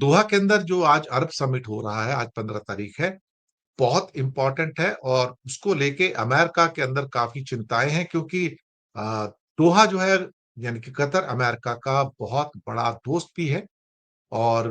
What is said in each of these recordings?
दोहा के अंदर जो आज अरब समिट हो रहा है, आज 15 तारीख है, बहुत इम्पोर्टेंट है और उसको लेके अमेरिका के अंदर काफ़ी चिंताएँ हैं क्योंकि अ, दोहा जो है यानी कि कतर अमेरिका का बहुत बड़ा दोस्त भी है और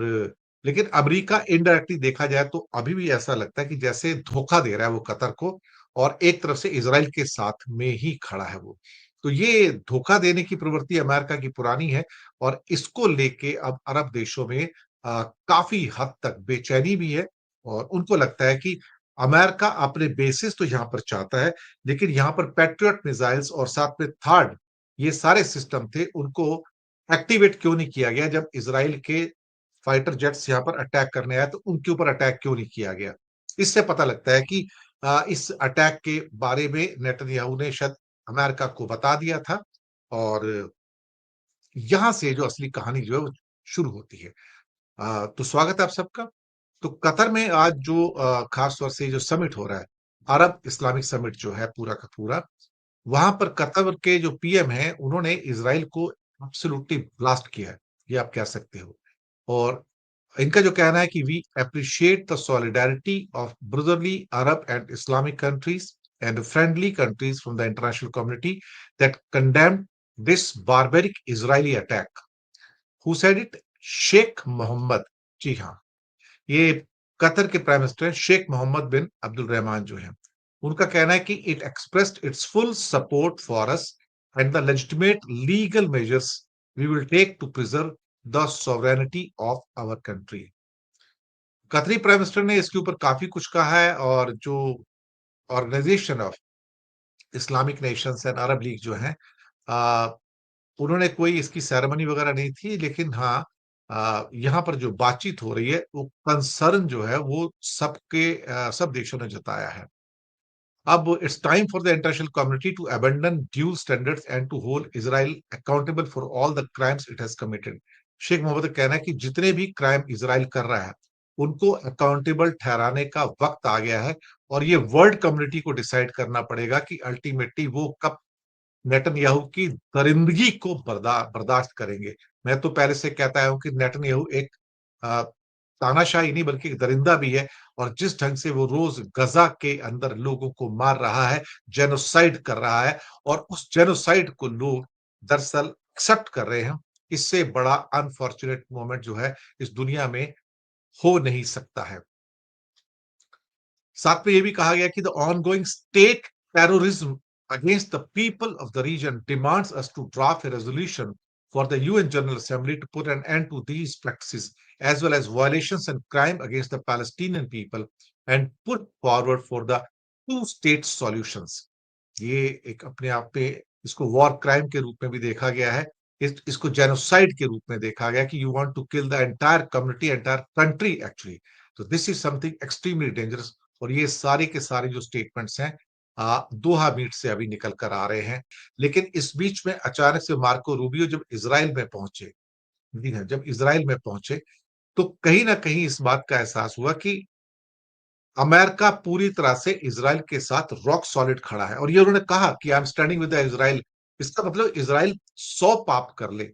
लेकिन अमेरिका इनडायरेक्टली देखा जाए तो अभी भी ऐसा लगता है कि जैसे धोखा दे रहा है वो कतर को और एक तरफ से इज़राइल के साथ में ही खड़ा है वो। तो ये धोखा देने की प्रवृत्ति अमेरिका की पुरानी है और इसको लेके अब अरब देशों में काफ़ी हद तक बेचैनी भी है और उनको लगता है कि अमेरिका अपने बेसिस तो यहाँ पर चाहता है, लेकिन यहाँ पर पैट्रियट मिसाइल्स और साथ में थार्ड ये सारे सिस्टम थे, उनको एक्टिवेट क्यों नहीं किया गया जब इज़राइल के फाइटर जेट्स यहाँ पर अटैक करने आए तो उनके ऊपर अटैक क्यों नहीं किया गया? इससे पता लगता है कि इस अटैक के बारे में नेतन्याहू ने शायद अमेरिका को बता दिया था और यहाँ से जो असली कहानी जो है वो शुरू होती है। तो स्वागत है आप सबका। तो कतर में आज जो खास तौर से जो समिट हो रहा है, अरब इस्लामिक समिट जो है पूरा का पूरा, वहाँ पर कतर के जो पीएम हैं, उन्होंने इज़राइल को एब्सोल्यूटली ब्लास्ट किया है, ये आप कह सकते हो। और इनका जो कहना है कि we appreciate the solidarity of brotherly Arab and Islamic countries and friendly countries from the international community that condemned this barbaric Israeli attack. Who said it? Sheikh Mohammed. जी हाँ, ये कतर के प्राइम मिनिस्टर हैं, शेख मोहम्मद बिन अब्दुल रहमान जो हैं। उनका कहना है कि it expressed its full support for us and the legitimate legal measures we will take to preserve the sovereignty of our country. Qatari prime minister ने इसके ऊपर काफ़ी कुछ कहा है और जो organisation of Islamic nations and Arab league जो हैं उन्होंने कोई इसकी सेरेमनी वगैरह नहीं थी लेकिन हाँ यहाँ पर जो बातचीत हो रही है वो कंसर्न जो है वो सब देशों ने जताया है। अब it's time for the international community to abandon dual standards and to hold Israel accountable for all the crimes it has committed. Sheikh Mohammed का कहना है कि जितने भी क्राइम इजराइल कर रहा है उनको अकाउंटेबल ठहराने का वक्त आ गया है और ये वर्ल्ड कम्युनिटी को डिसाइड करना पड़ेगा कि अल्टीमेटली वो कब नेतन्याहू की दरिंदगी को बर्दाश्त करेंगे। मैं तो पहले से कहता आया हूँ कि नेतन्याहू एक अ, तानाशाही नहीं बल्कि एक दरिंदा भी है और जिस ढंग से वो रोज गजा के अंदर लोगों को मार रहा है, जेनोसाइड कर रहा है और उस जेनोसाइड को लोग दरअसल एक्सेप्ट कर रहे हैं। इससे बड़ा अनफॉर्चुनेट मोमेंट जो है इस दुनिया में हो नहीं सकता है। साथ में ये भी कहा गया कि the ongoing state terrorism against the people of the region demands us to draft a resolution for the UN General Assembly to put an end to these practices as well as violations and crime against the Palestinian people and put forward for the two-state solutions। ये एक अपने आप पे इसको war crime के रूप में भी देखा गया है। इसको जेनोसाइड के रूप में देखा गया कि you want to kill the entire community, entire country actually. तो this is something extremely dangerous और ये सारे के सारे जो स्टेटमेंट्स हैं दोहा मीट से अभी निकल कर आ रहे हैं। लेकिन इस बीच में अचानक से मार्को रूबियो जब इज़राइल में पहुंचे, जी हाँ, जब इज़राइल में पहुंचे, तो कहीं न कहीं इस बात का एहसास हुआ कि अमेरिका पूरी तरह से इज़राइल के साथ रॉक सॉलिड खड़ा है और ये उन्होंने कहा कि I am standing with the Israel. इसका मतलब इज़राइल 100 पाप कर ले,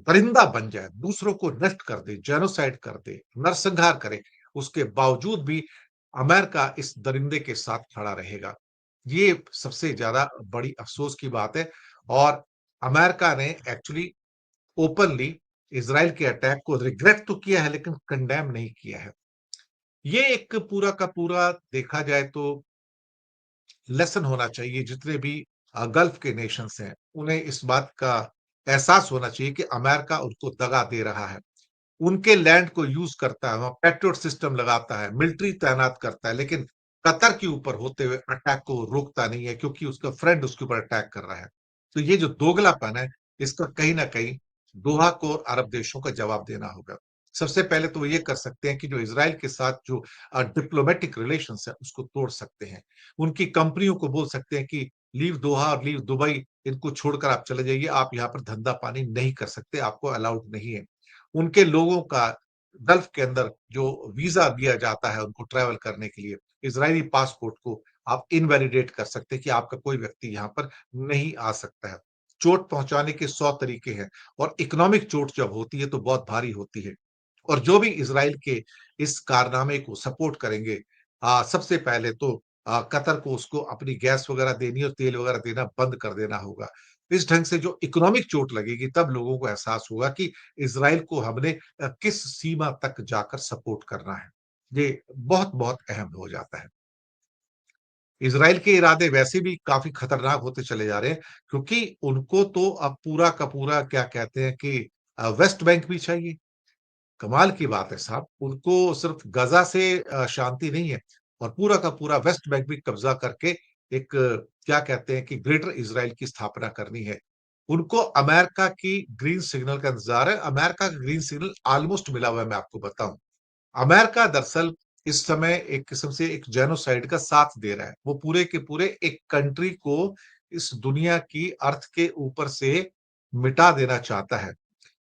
दरिंदा बन जाए, दूसरों को नष्ट कर दे, जेनोसाइड कर दे, नरसंहार करे, उसके बावजूद भी अमेरिका इस दरिंदे के साथ खड़ा रहेगा। ये सबसे ज़्यादा बड़ी अफ़सोस की बात है और अमेरिका ने एक्चुअली ओपनली इज़राइल के अटैक को रिग्रेट तो किया है लेकिन कंडेम नहीं किया है। ये एक पूरा का पूरा देखा जाए तो लेसन होना चाहिए जितने भी गल्फ के नेशंस हैं, उन्हें इस बात का एहसास होना चाहिए कि अमेरिका उनको दगा दे रहा है। उनके लैंड को यूज़ करता है, वहाँ पेट्रोल सिस्टम लगाता है, मिलिट्री तैनात करता है, लेकिन कतर के ऊपर होते हुए अटैक को रोकता नहीं है क्योंकि उसका फ्रेंड उसके ऊपर अटैक कर रहा है। तो ये जो दोगलापन है, इसका कहीं न कहीं दोहा को और अरब देशों को जवाब देना होगा। सबसे पहले तो वो ये कर सकते हैं कि जो इज़राइल के साथ जो डिप्लोमैटिक रिलेशंस है, उसको तोड़ सकते हैं। उनकी कंपनियों को बोल सकते हैं कि लीव दोहा और लीव दुबई, इनको छोड़कर आप चले जाइए, आप यहाँ पर धंधा-पानी नहीं कर सकते, आपको अलाउड नहीं है। उनके लोगों का गल्फ के अंदर जो वीज़ा दिया जाता है उनको ट्रैवल करने के लिए, इज़रायली पासपोर्ट को आप इनवैलिडेट कर सकते हैं कि आपका कोई व्यक्ति यहाँ पर नहीं आ सकता है। चोट पहुँचाने के 100 तरीके हैं और इकोनॉमिक चोट जब होती है तो बहुत भारी होती है। और जो भी इज़राइल के इस कारनामे को सपोर्ट करेंगे सबसे पहले तो कतर को उसको अपनी गैस वगैरह देनी और तेल वगैरह देना बंद कर देना होगा। इस ढंग से जो इकोनॉमिक चोट लगेगी तब लोगों को एहसास होगा कि इज़राइल को हमने किस सीमा तक जाकर सपोर्ट करना है। ये बहुत-बहुत अहम हो जाता है। इज़राइल के इरादे वैसे भी काफ़ी खतरनाक होते चले जा रहे हैं, क्योंकि उनको तो अब पूरा का पूरा क्या कहते हैं कि वेस्ट बैंक भी चाहिए। कमाल की बात है साहब, उनको सिर्फ़ गज़ा से शांति नहीं है और पूरा का पूरा वेस्ट बैंक भी कब्ज़ा करके एक क्या कहते हैं कि ग्रेटर इज़राइल की स्थापना करनी है। उनको अमेरिका की ग्रीन सिग्नल का इंतज़ार है, अमेरिका का ग्रीन सिग्नल ऑलमोस्ट मिला हुआ है मैं आपको बताऊँ। अमेरिका दरअसल इस समय एक किस्म से एक जेनोसाइड का साथ दे रहा है। वो पूरे के पूरे एक कंट्री को इस दुनिया की अर्थ के ऊपर से मिटा देना चाहता है।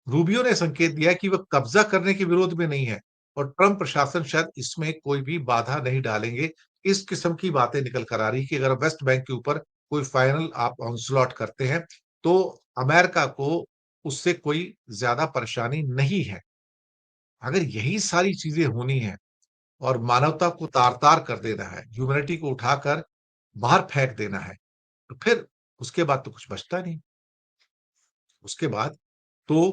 रूबियो ने संकेत दिया है कि वह कब्ज़ा करने के विरोध में नहीं है और ट्रंप प्रशासन शायद इसमें कोई भी बाधा नहीं डालेंगे। इस किस्म की बातें निकल कर आ रही कि अगर वेस्ट बैंक के ऊपर कोई फाइनल आप ऑनस्लॉट करते हैं, तो अमेरिका को उससे कोई ज़्यादा परेशानी नहीं है। अगर यही सारी चीज़ें होनी हैं और मानवता को तार-तार कर देना है, ह्यूमैनिटी को उठाकर बाहर फेंक देना है, तो फिर उसके बाद तो कुछ बचता नहीं। उसके बाद तो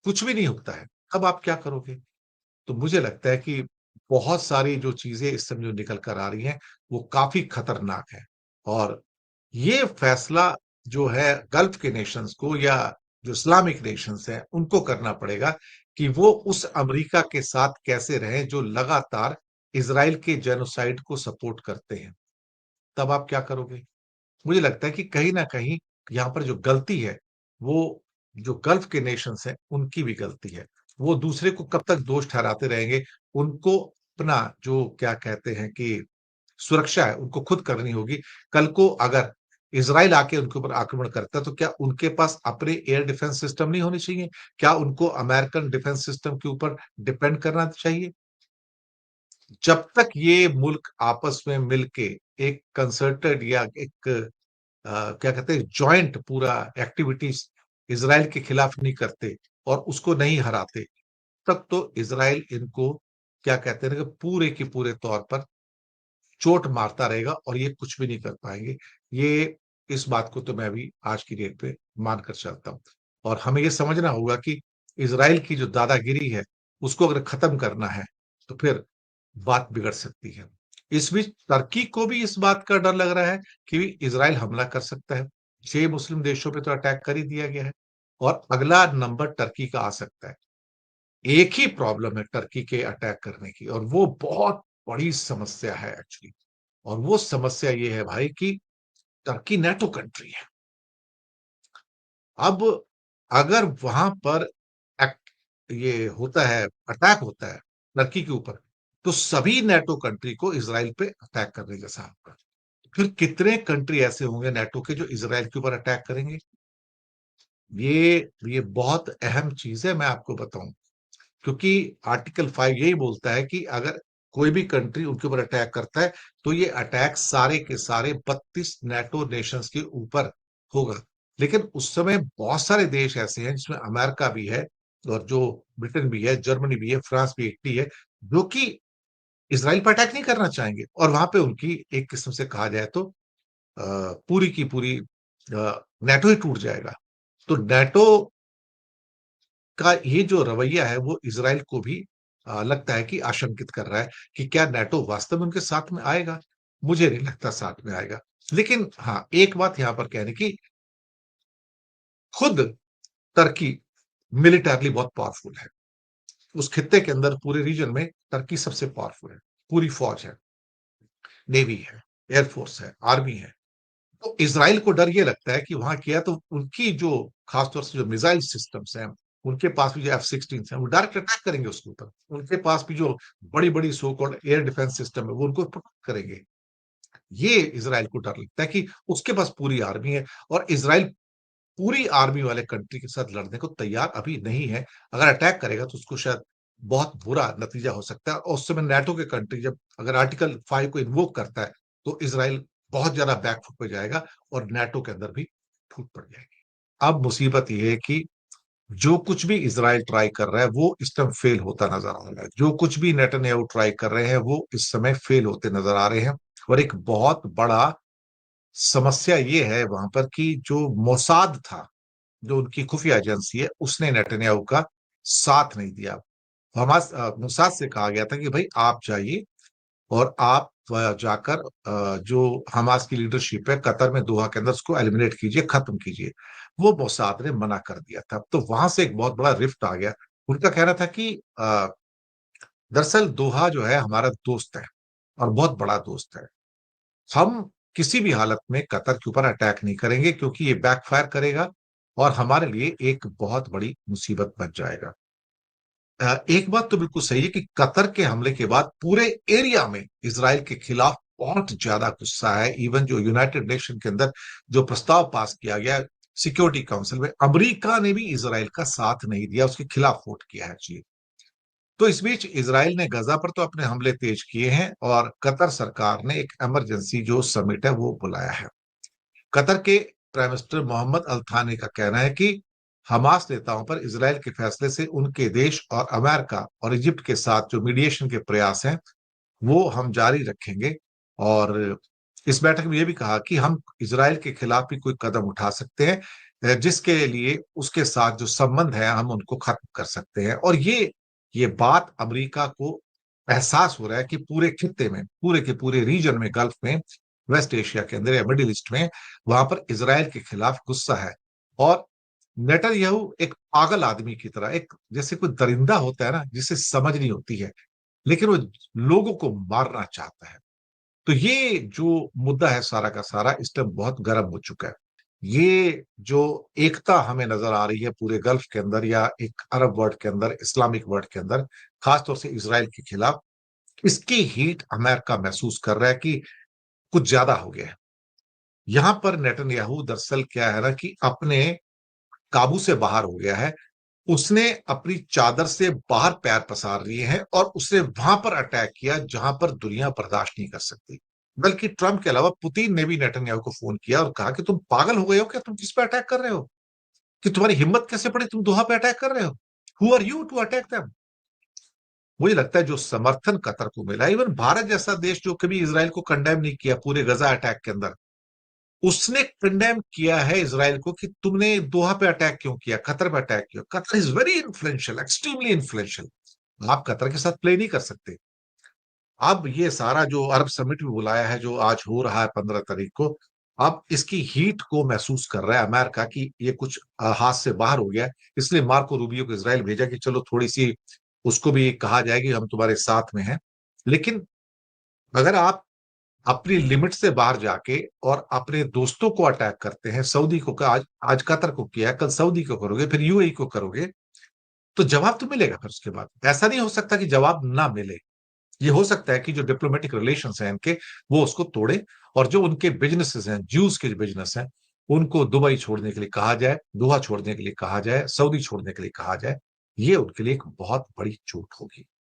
कुछ भी नहीं होता है। अब आप क्या करोगे? तो मुझे लगता है कि बहुत सारी जो चीज़ें इस समय जो निकल कर आ रही हैं, वो काफ़ी खतरनाक है और ये फैसला जो है गल्फ के नेशंस को या जो इस्लामिक नेशंस हैं, उनको करना पड़ेगा कि वो उस अमेरिका के साथ कैसे रहें, जो लगातार इज़राइल के जेनोसाइड को सपोर्ट करते हैं। तब आप क्या करोगे? मुझे लगता है कि कहीं न कहीं यहाँ पर जो गलती है, वो जो गल्फ के नेशंस हैं, उनकी भी गलती है। वो दूसरे को कब तक दोष ठहराते रहेंगे? उनको अपना जो क्या कहते हैं कि सुरक्षा है, उनको खुद करनी होगी। कल को अगर इज़राइल आके उनके ऊपर आक्रमण करता है, तो क्या उनके पास अपने एयर डिफेंस सिस्टम नहीं होने चाहिए? क्या उनको अमेरिकन डिफेंस सिस्टम के ऊपर डिपेंड करना चाहिए? जब तक ये मुल्क आपस में मिलके एक कंसर्टेड या एक क्या कहते हैं जॉइंट पूरा एक्टिविटीज इज़राइल के खिलाफ नहीं करते और उसको नहीं हराते, तब तो इज़राइल इनको क्या कहते हैं ना कि पूरे के पूरे तौर पर चोट मारता रहेगा और ये कुछ भी नहीं कर पाएँगे। ये इस बात को तो मैं भी आज की डेट पे मानकर चलता हूँ और हमें ये समझना होगा कि इज़राइल की जो दादागिरी है, उसको अगर खत्म करना है, तो फिर बात बिगड़ सकती है। इस बीच तुर्की को भी इस बात का डर लग रहा है कि इज़राइल हमला कर सकता है। 6 मुस्लिम देशों पे तो अटैक कर ही दिया गया है और अगला नंबर तुर्की का आ सकता है। एक ही प्रॉब्लम है टर्की के अटैक करने की और वो बहुत बड़ी समस्या है एक्चुअली और वो समस्या ये है भाई कि टर्की नेटो कंट्री है। अब अगर वहाँ पर एक्ट ये होता है, अटैक होता है टर्की के ऊपर, तो सभी नेटो कंट्री को इज़राइल पे अटैक करने जैसा होगा। फिर कितने कंट्री ऐसे होंगे नेटो के जो इज़राइल के ऊपर अटैक करेंगे? ये बहुत अहम चीज़ है मैं आपको बताऊँ। क्योंकि आर्टिकल 5 यही बोलता है कि अगर कोई भी कंट्री उनके ऊपर अटैक करता है, तो ये अटैक सारे के सारे 32 नेटो नेशंस के ऊपर होगा। लेकिन उस समय बहुत सारे देश ऐसे हैं जिसमें अमेरिका भी है और जो ब्रिटेन भी है, जर्मनी भी है, फ्रांस भी, इटली है, जो कि इज़राइल पे अटैक नहीं करना चाहेंगे और वहाँ पे उनकी एक किस्म से कहा जाए तो पूरी की पूरी नेटो ही टूट जाएगा। तो नेटो का ये जो रवैया है वो इज़राइल को भी लगता है कि आशंकित कर रहा है कि क्या नेटो वास्तव में उनके साथ में आएगा? मुझे नहीं लगता साथ में आएगा। लेकिन हाँ, एक बात यहाँ पर कहने की खुद तुर्की मिलिटरीली बहुत पावरफुल है। उस खित्ते के अंदर पूरे रीजन में तुर्की सबसे पावरफुल है। पूरी फौज है, नेवी है, एयर फोर्स है, आर्मी है। तो इज़राइल को डर ये लगता है कि वहाँ किया तो उनकी जो खास तौर से जो मिसाइल सिस्टम्स हैं, उनके पास भी जो F-16s हैं, वो डायरेक्ट अटैक करेंगे उसके ऊपर। उनके पास भी जो बड़ी-बड़ी so called air defence system है, वो उनको प्रोटेक्ट करेंगे। ये इज़राइल को डर लगता है कि उसके पास पूरी आर्मी है और इज़राइल पूरी आर्मी वाले कंट्री के साथ लड़ने को तैयार अभी नहीं है। अगर अटैक करेगा तो उसको शायद बहुत बुरा नतीजा हो सकता है और उस समय नेटो के कंट्री जब अगर आर्टिकल 5 को इन्वोक करता है, तो इज़राइल बहुत ज़्यादा बैक फुट पे जाएगा और नेटो के अंदर भी फूट पड़ जाएगी। अब मुसीबत ये है कि जो कुछ भी इज़राइल ट्राई कर रहा है, वो इस टाइम फेल होता नज़र आ रहा है। जो कुछ भी नेतन्याहू ट्राई कर रहे हैं, वो इस समय फेल होते नज़र आ रहे हैं। और एक बहुत बड़ा समस्या ये है वहां पर कि जो मोसाद था, जो उनकी खुफिया एजेंसी है, उसने नेतन्याहू का साथ नहीं दिया। मोसाद से कहा गया था कि भाई आप जाइए और आप जाकर जो हमास की लीडरशिप है कतर में, दोहा के अंदर, उसको एलिमिनेट कीजिए, खत्म कीजिए। वो मोसाद ने मना कर दिया था, तो वहां से एक बहुत बड़ा रिफ्ट आ गया। उनका कहना था कि दरअसल दोहा जो है हमारा दोस्त है और बहुत बड़ा दोस्त है। हम किसी भी हालत में कतर के ऊपर अटैक नहीं करेंगे क्योंकि ये बैकफायर करेगा और हमारे लिए एक बहुत बड़ी मुसीबत बन जाएगा। एक बात तो बिल्कुल सही है कि कतर के हमले के बाद पूरे एरिया में इजराइल के खिलाफ बहुत ज्यादा गुस्सा है। इवन जो यूनाइटेड नेशन के अंदर जो प्रस्ताव पास किया गया सिक्योरिटी काउंसिल में, अमेरिका ने भी इजराइल का साथ नहीं दिया, उसके खिलाफ वोट किया है जी। तो इस बीच इजराइल ने गजा पर तो अपने हमले तेज किए हैं और कतर सरकार ने एक इमरजेंसी जो समिट है वो बुलाया है। कतर के प्राइम मिनिस्टर मोहम्मद अल थानी का कहना है कि हमास नेताओं पर इजराइल के फैसले से उनके देश और अमेरिका और इजिप्ट के साथ जो मीडिएशन के प्रयास हैं वो हम जारी रखेंगे। और इस बैठक में यह भी कहा कि हम इजराइल के खिलाफ भी कोई कदम उठा सकते हैं, जिसके लिए उसके साथ जो संबंध है हम उनको खत्म कर सकते हैं। और ये बात अमेरिका को एहसास हो रहा है कि पूरे खित्ते में, पूरे के पूरे रीजन में, गल्फ में, वेस्ट एशिया के अंदर या मिडिल ईस्ट में, वहां पर इजराइल के खिलाफ गुस्सा है। और नेतन्याहू एक पागल आदमी की तरह, एक जैसे कोई दरिंदा होता है ना जिसे समझ नहीं होती है, लेकिन वो लोगों को मारना चाहता है। तो ये जो मुद्दा है सारा का सारा इस टाइम बहुत गर्म हो चुका है। ये जो एकता हमें नजर आ रही है पूरे गल्फ के अंदर या एक अरब वर्ल्ड के अंदर, इस्लामिक वर्ल्ड के अंदर, खासतौर से इसराइल के खिलाफ, इसकी हीट अमेरिका महसूस कर रहा है कि कुछ ज्यादा हो गया है। यहां पर नेतन्याहू दरअसल क्या है ना कि अपने काबू से बाहर हो गया है। उसने अपनी चादर से बाहर पैर पसार लिए हैं और उसने वहां पर अटैक किया जहां पर दुनिया बर्दाश्त नहीं कर सकती। बल्कि ट्रंप के अलावा पुतिन ने भी नेतन्याहू को फोन किया और कहा कि तुम पागल हो गए हो क्या, तुम किस पे अटैक कर रहे हो, कि तुम्हारी हिम्मत कैसे पड़ी, तुम दोहा पे अटैक कर रहे हो, who are you to attack them. मुझे लगता है जो समर्थन कतर को मिला, इवन भारत जैसा देश जो कभी इसराइल को कंडेम नहीं किया पूरे गजा अटैक के अंदर, उसने कंडेम किया है इसराइल को कि तुमने दोहा पे अटैक क्यों किया, कतर पे अटैक किया। Qatar is very influential, extremely influential. आप कतर के साथ प्ले नहीं कर सकते। अब ये सारा जो अरब समिट भी बुलाया है जो आज हो रहा है 15 तारीख को, अब इसकी हीट को महसूस कर रहा है अमेरिका की ये कुछ हाथ से बाहर हो गया है। इसलिए मार्को रूबियो को इसराइल भेजा कि चलो थोड़ी सी उसको भी कहा जाए कि हम तुम्हारे साथ में हैं। लेकिन अगर आप अपनी लिमिट से बाहर जाके और अपने दोस्तों को अटैक करते हैं, सऊदी को का आज आज कतर को किया, कल सऊदी को करोगे, फिर यूएई को करोगे, तो जवाब तो मिलेगा। फिर उसके बाद ऐसा नहीं हो सकता कि जवाब ना मिले। ये हो सकता है कि जो डिप्लोमेटिक रिलेशंस हैं इनके, वो उसको तोड़े और जो उनके बिजनेसेस हैं, ज्यूज के जो बिजनेस हैं, उनको दुबई छोड़ने के लिए कहा जाए, दोहा छोड़ने के लिए कहा जाए, सऊदी छोड़ने के लिए कहा जाए। ये उनके लिए एक बहुत बड़ी चोट होगी।